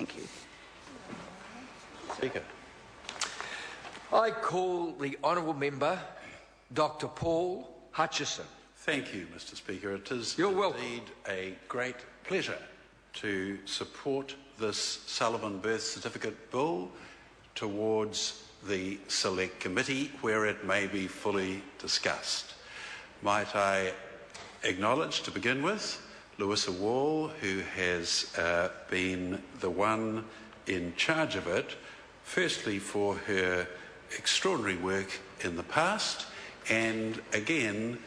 Thank you. Speaker. I call the honourable member, Dr. Paul Hutchison. Thank you, Mr. Speaker. It is You're welcome. indeed a great pleasure to support this Sullivan birth certificate bill towards the Select Committee where it may be fully discussed. Might I acknowledge to begin with Louisa Wall, who has been the one in charge of it, firstly for her extraordinary work in the past, and again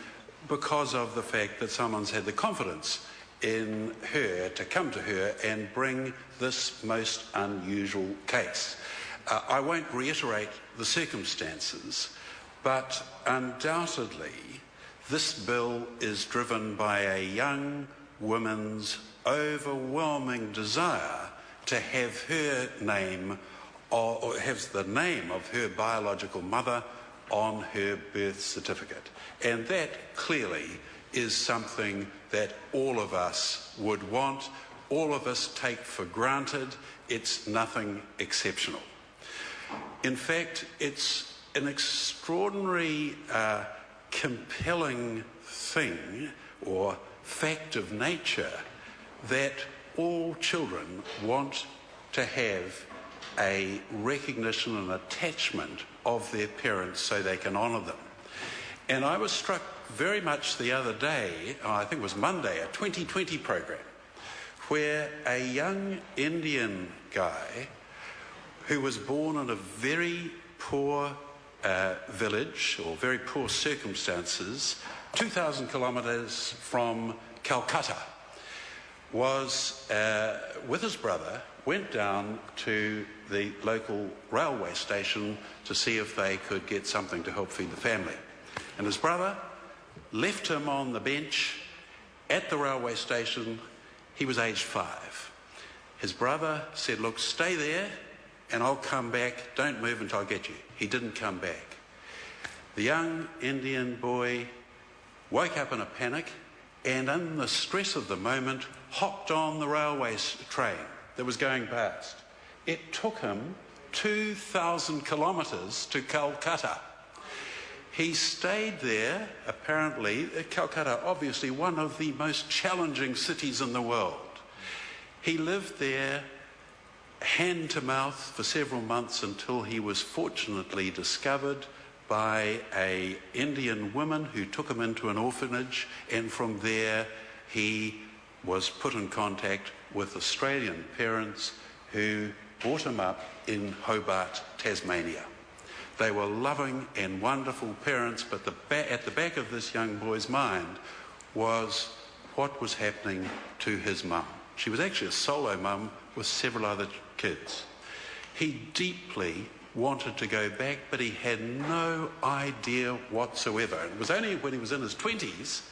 because of the fact that someone's had the confidence in her to come to her and bring this most unusual case. I won't reiterate the circumstances, but undoubtedly this bill is driven by a young woman's overwhelming desire to have her name or have the name of her biological mother on her birth certificate. And that clearly is something that all of us would want, all of us take for granted. It's nothing exceptional. In fact, it's an extraordinary, compelling thing or fact of nature that all children want to have a recognition and attachment of their parents so they can honour them. And I was struck very much the other day, I think it was Monday, a 2020 program, where a young Indian guy who was born in a very poor village or very poor circumstances, 2,000 kilometres from Calcutta, was with his brother, went down to the local railway station to see if they could get something to help feed the family. And his brother left him on the bench at the railway station. He was aged 5. His brother said, "Look, stay there and I'll come back. Don't move until I get you." He didn't come back. The young Indian boy woke up in a panic and in the stress of the moment hopped on the railway train that was going past. It took him 2,000 kilometres to Calcutta. He stayed there, apparently, Calcutta, obviously one of the most challenging cities in the world. He lived there hand to mouth for several months until he was fortunately discovered by an Indian woman who took him into an orphanage, and from there he was put in contact with Australian parents who brought him up in Hobart, Tasmania. They were loving and wonderful parents, but at the back of this young boy's mind was what was happening to his mum. She was actually a solo mum with several other kids. He deeply wanted to go back, but he had no idea whatsoever. It was only when he was in his 20s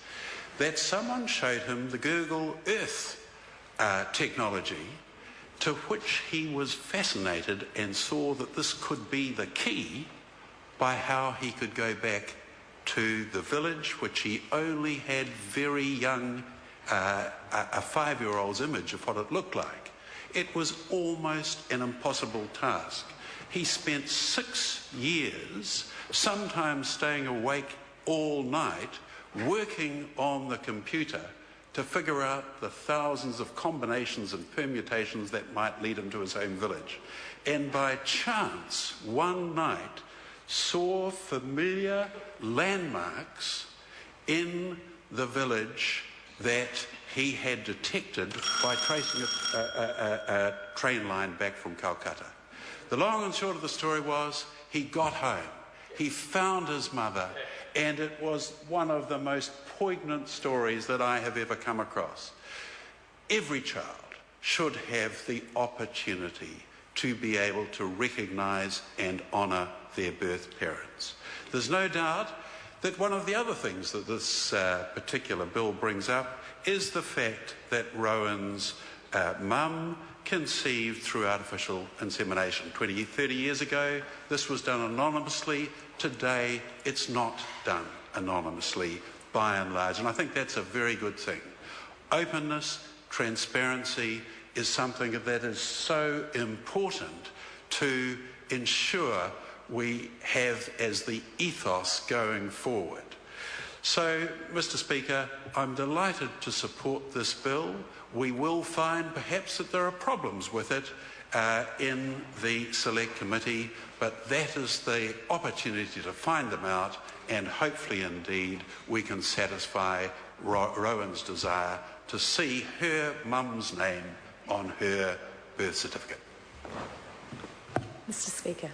that someone showed him the Google Earth technology, to which he was fascinated and saw that this could be the key by how he could go back to the village, which he only had very young, a 5-year-old's image of what it looked like. It was almost an impossible task. He spent 6 years, sometimes staying awake all night, working on the computer to figure out the thousands of combinations and permutations that might lead him to his home village. And by chance, one night, saw familiar landmarks in the village that he had detected by tracing a train line back from Calcutta. The long and short of the story was, he got home. He found his mother, and it was one of the most poignant stories that I have ever come across. Every child should have the opportunity to be able to recognise and honour their birth parents. There's no doubt that one of the other things that this particular bill brings up is the fact that Rowan's mum conceived through artificial insemination. 20, 30 years ago, this was done anonymously. Today, it's not done anonymously, by and large, and I think that's a very good thing. Openness, transparency, is something that is so important to ensure we have as the ethos going forward. So, Mr. Speaker, I'm delighted to support this bill. We will find perhaps that there are problems with it in the Select Committee, but that is the opportunity to find them out, and hopefully indeed we can satisfy Rowan's desire to see her mum's name on her birth certificate. Mr. Speaker.